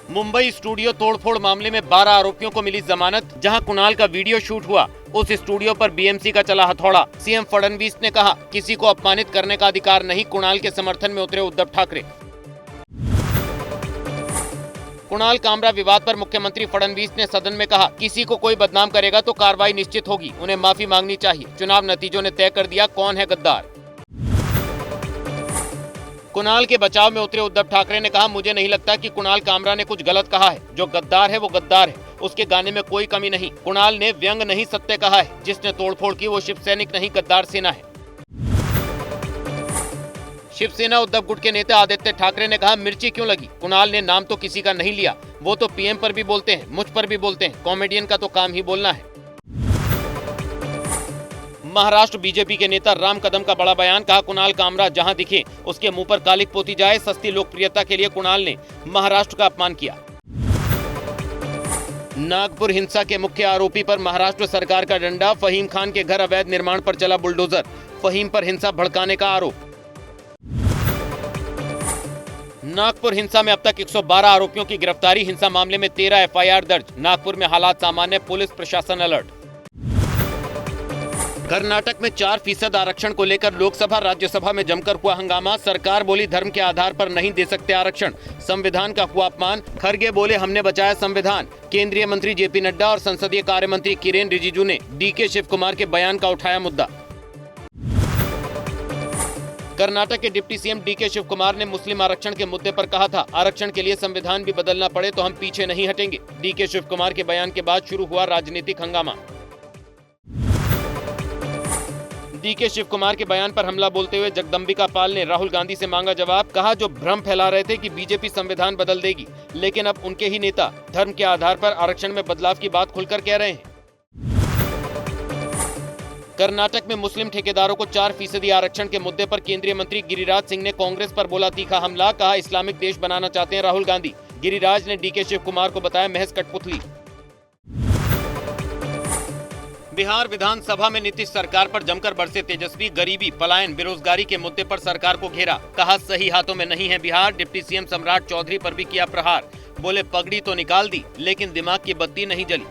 Mumbai studio तोड़फोड़ मामले में 12 आरोपियों को मिली जमानत। जहां कुणाल का वीडियो शूट हुआ, उस स्टूडियो पर बीएमसी का चला हथौड़ा। सीएम फडणवीस ने कहा, किसी को अपमानित करने का अधिकार नहीं। कुणाल के समर्थन में उतरे उद्धव ठाकरे। कुणाल कामरा विवाद पर मुख्यमंत्री फडणवीस ने सदन में कहा, किसी को कोई बदनाम करेगा तो कार्रवाई निश्चित होगी, उन्हें माफी मांगनी चाहिए। चुनाव नतीजों ने तय कर दिया कौन है गद्दार। कुणाल के बचाव में उतरे उद्धव ठाकरे ने कहा, मुझे नहीं लगता कि कुणाल कामरा ने कुछ गलत कहा है। जो गद्दार है वो गद्दार है, उसके गाने में कोई कमी नहीं। कुणाल ने व्यंग नहीं सत्य कहा है। जिसने तोड़फोड़ की वो शिव सैनिक नहीं, गद्दार सेना है। शिवसेना उद्धव गुट के नेता आदित्य ठाकरे ने कहा, मिर्ची क्यों लगी। कुणाल ने नाम तो किसी का नहीं लिया, वो तो पीएम पर भी बोलते हैं, मुझ पर भी बोलते हैं। कॉमेडियन का तो काम ही बोलना है। महाराष्ट्र बीजेपी के नेता राम कदम का बड़ा बयान। कहा, कुणाल कामरा जहां दिखे उसके मुंह पर कालिक पोती जाए। सस्ती लोकप्रियता के लिए कुणाल ने महाराष्ट्र का अपमान किया। नागपुर हिंसा के मुख्य आरोपी पर महाराष्ट्र सरकार का डंडा। फहीम खान के घर अवैध निर्माण पर चला बुलडोजर। फहीम पर हिंसा भड़काने का आरोप। नागपुर हिंसा में अब तक 112 आरोपियों की गिरफ्तारी। हिंसा मामले में 13 एफआईआर दर्ज। नागपुर में हालात सामान्य, पुलिस प्रशासन अलर्ट। कर्नाटक में 4% आरक्षण को लेकर लोकसभा राज्यसभा में जमकर हुआ हंगामा। सरकार बोली, धर्म के आधार पर नहीं दे सकते आरक्षण, संविधान का हुआ अपमान। खरगे बोले, हमने बचाया संविधान। केंद्रीय मंत्री जेपी नड्डा और संसदीय कार्य मंत्री किरेन रिजिजू ने डीके शिव कुमार के बयान का उठाया मुद्दा। कर्नाटक के deputy CM DK Shiv Kumar ने मुस्लिम आरक्षण के मुद्दे पर कहा था, आरक्षण के लिए संविधान भी बदलना पड़े तो हम पीछे नहीं हटेंगे। डीके शिव कुमार के बयान के बाद शुरू हुआ राजनीतिक हंगामा। डीके शिव कुमार के बयान पर हमला बोलते हुए जगदम्बिका पाल ने राहुल गांधी से मांगा जवाब। कहा, जो भ्रम फैला रहे थे कि बीजेपी संविधान बदल देगी, लेकिन अब उनके ही नेता धर्म के आधार पर आरक्षण में बदलाव की बात खुलकर कह रहे हैं। कर्नाटक में मुस्लिम ठेकेदारों को 4% आरक्षण के मुद्दे पर केंद्रीय मंत्री गिरिराज सिंह ने कांग्रेस पर बोला तीखा हमला। कहा, इस्लामिक देश बनाना चाहते हैं राहुल गांधी। गिरिराज ने डीके शिव कुमार को बताया महज कठपुतली। बिहार विधानसभा में नीतीश सरकार पर जमकर बरसे तेजस्वी। गरीबी, पलायन, बेरोजगारी के मुद्दे पर सरकार को घेरा। कहा, सही हाथों में नहीं है बिहार। डिप्टी सीएम सम्राट चौधरी पर भी किया प्रहार। बोले, पगड़ी तो निकाल दी लेकिन दिमाग की बत्ती नहीं जली।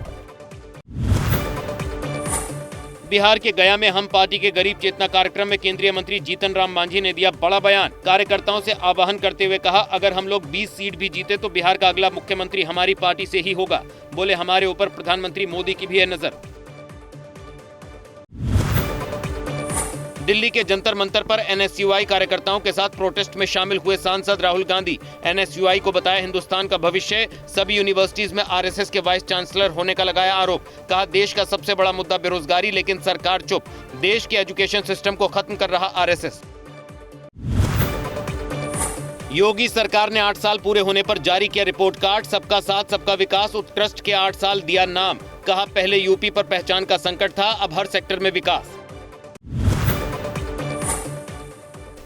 बिहार के गया में हम पार्टी के गरीब चेतना कार्यक्रम में केंद्रीय मंत्री जीतन राम मांझी ने दिया बड़ा बयान। कार्यकर्ताओं से आह्वान करते हुए कहा, अगर हम लोग 20 सीट भी जीते तो बिहार का अगला मुख्यमंत्री हमारी पार्टी से ही होगा। बोले, हमारे ऊपर प्रधानमंत्री मोदी की भी है नजर। दिल्ली के जंतर मंतर पर एनएसयूआई कार्यकर्ताओं के साथ प्रोटेस्ट में शामिल हुए सांसद राहुल गांधी। एनएसयूआई को बताया हिंदुस्तान का भविष्य। सभी यूनिवर्सिटीज में आरएसएस के वाइस चांसलर होने का लगाया आरोप। कहा, देश का सबसे बड़ा मुद्दा बेरोजगारी, लेकिन सरकार चुप। देश के एजुकेशन सिस्टम को खत्म कर रहा आरएसएस। योगी सरकार ने 8 साल पूरे होने पर जारी किया रिपोर्ट कार्ड। सबका साथ सबका विकास उत्कृष्ट के 8 साल दिया नाम। कहा, पहले यूपी पर पहचान का संकट था, अब हर सेक्टर में विकास।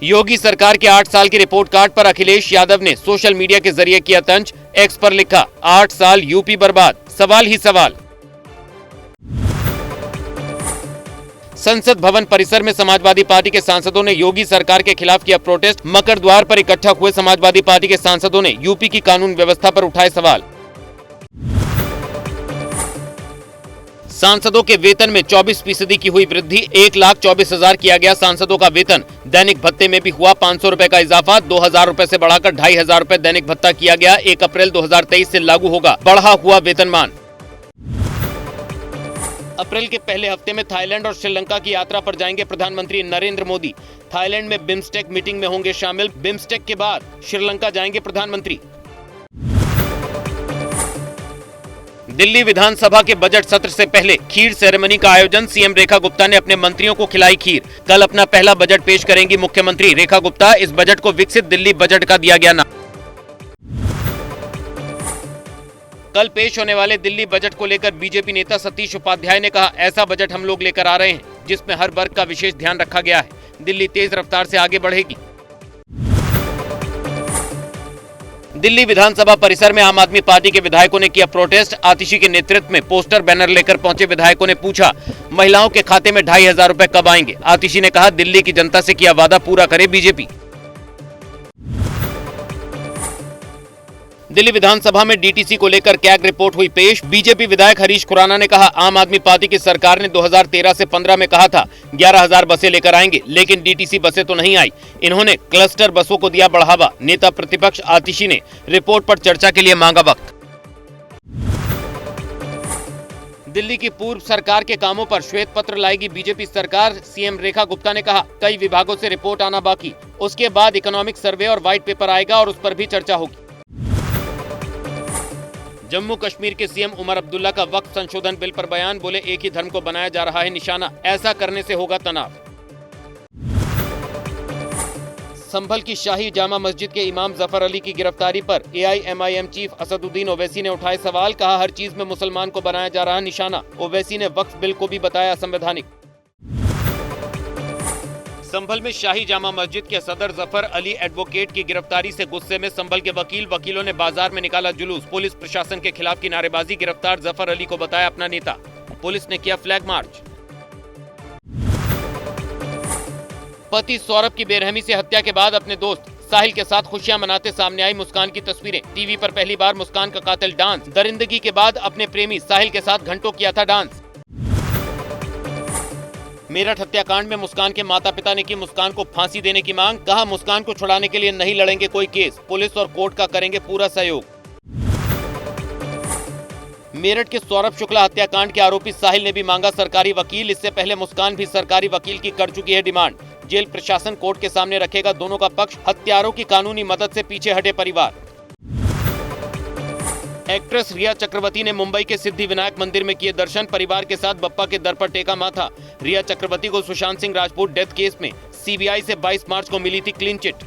योगी सरकार के 8 साल की रिपोर्ट कार्ड पर अखिलेश यादव ने सोशल मीडिया के जरिए किया तंज। एक्स पर लिखा, 8 साल यूपी बर्बाद, सवाल ही सवाल। संसद भवन परिसर में समाजवादी पार्टी के सांसदों ने योगी सरकार के खिलाफ किया प्रोटेस्ट। मकर द्वार पर इकट्ठा हुए समाजवादी पार्टी के सांसदों ने यूपी की कानून व्यवस्था पर उठाए सवाल। सांसदों के वेतन में 24% की हुई वृद्धि। 1,24,000 किया गया सांसदों का वेतन। दैनिक भत्ते में भी हुआ 500 रुपए का इजाफा। 2,000 रुपए से बढ़ाकर 2,500 रुपए दैनिक भत्ता किया गया। 1 अप्रैल 2023 से लागू होगा बढ़ा हुआ वेतनमान। अप्रैल के पहले हफ्ते में थाईलैंड और श्रीलंका की यात्रा पर जाएंगे प्रधानमंत्री नरेंद्र मोदी। थाईलैंड में बिम्स्टेक मीटिंग में होंगे शामिल। बिम्स्टेक के बाद श्रीलंका जाएंगे प्रधानमंत्री। दिल्ली विधानसभा के बजट सत्र से पहले खीर सेरेमनी का आयोजन। सीएम रेखा गुप्ता ने अपने मंत्रियों को खिलाई खीर। कल अपना पहला बजट पेश करेंगी मुख्यमंत्री रेखा गुप्ता। इस बजट को विकसित दिल्ली बजट का दिया गया नाम। कल पेश होने वाले दिल्ली बजट को लेकर बीजेपी नेता सतीश उपाध्याय ने कहा, ऐसा बजट हम लोग लेकर आ रहे हैं जिसमें हर वर्ग का विशेष ध्यान रखा गया है। दिल्ली तेज रफ्तार से आगे बढ़ेगी। दिल्ली विधानसभा परिसर में आम आदमी पार्टी के विधायकों ने किया प्रोटेस्ट। आतिशी के नेतृत्व में पोस्टर बैनर लेकर पहुंचे विधायकों ने पूछा, महिलाओं के खाते में 2,500 रुपए कब आएंगे। आतिशी ने कहा, दिल्ली की जनता से किया वादा पूरा करे बीजेपी। दिल्ली विधानसभा में डीटीसी को लेकर कैग रिपोर्ट हुई पेश। बीजेपी विधायक हरीश खुराना ने कहा, आम आदमी पार्टी की सरकार ने 2013 से 15 में कहा था 11,000 बसें लेकर आएंगे, लेकिन डीटीसी बसें तो नहीं आई। इन्होंने क्लस्टर बसों को दिया बढ़ावा। नेता प्रतिपक्ष आतिशी ने रिपोर्ट पर चर्चा के लिए मांगा वक्त। दिल्ली की पूर्व सरकार के कामों पर श्वेत पत्र लाएगी बीजेपी सरकार। सीएम रेखा गुप्ता ने कहा, कई विभागों से रिपोर्ट आना बाकी, उसके बाद इकोनॉमिक सर्वे और व्हाइट पेपर आएगा और उस पर भी चर्चा होगी। जम्मू कश्मीर के सीएम उमर अब्दुल्ला का वक्फ संशोधन बिल पर बयान। बोले, एक ही धर्म को बनाया जा रहा है निशाना, ऐसा करने से होगा तनाव। संभल की शाही जामा मस्जिद के इमाम जफर अली की गिरफ्तारी पर एआईएमआईएम चीफ असदुद्दीन ओवैसी ने उठाए सवाल। कहा, हर चीज में मुसलमान को बनाया जा रहा है निशाना। ओवैसी ने वक्फ बिल को भी बताया असंवैधानिक। संभल में शाही जामा मस्जिद के सदर जफर अली एडवोकेट की गिरफ्तारी से गुस्से में संभल के वकीलों ने बाजार में निकाला जुलूस। पुलिस प्रशासन के खिलाफ की नारेबाजी। गिरफ्तार जफर अली को बताया अपना नेता। पुलिस ने किया फ्लैग मार्च। पति सौरभ की बेरहमी से हत्या के बाद अपने दोस्त साहिल के साथ खुशियां मनाते सामने आई मुस्कान की तस्वीरें। टीवी पर पहली बार मुस्कान का कातिल डांस। दरिंदगी के बाद अपने प्रेमी साहिल के साथ घंटों किया था डांस। मेरठ हत्याकांड में मुस्कान के माता पिता ने की मुस्कान को फांसी देने की मांग। कहा, मुस्कान को छुड़ाने के लिए नहीं लड़ेंगे कोई केस, पुलिस और कोर्ट का करेंगे पूरा सहयोग। मेरठ के सौरभ शुक्ला हत्याकांड के आरोपी साहिल ने भी मांगा सरकारी वकील। इससे पहले मुस्कान भी सरकारी वकील की कर चुकी है डिमांड। जेल प्रशासन कोर्ट के सामने रखेगा दोनों का पक्ष। हत्यारों की कानूनी मदद से पीछे हटे परिवार। एक्ट्रेस रिया चक्रवर्ती ने मुंबई के सिद्धि विनायक मंदिर में किए दर्शन। परिवार के साथ बप्पा के दर पर टेका माथा। रिया चक्रवर्ती को सुशांत सिंह राजपूत डेथ केस में सीबीआई से 22 मार्च को मिली थी क्लीन चिट।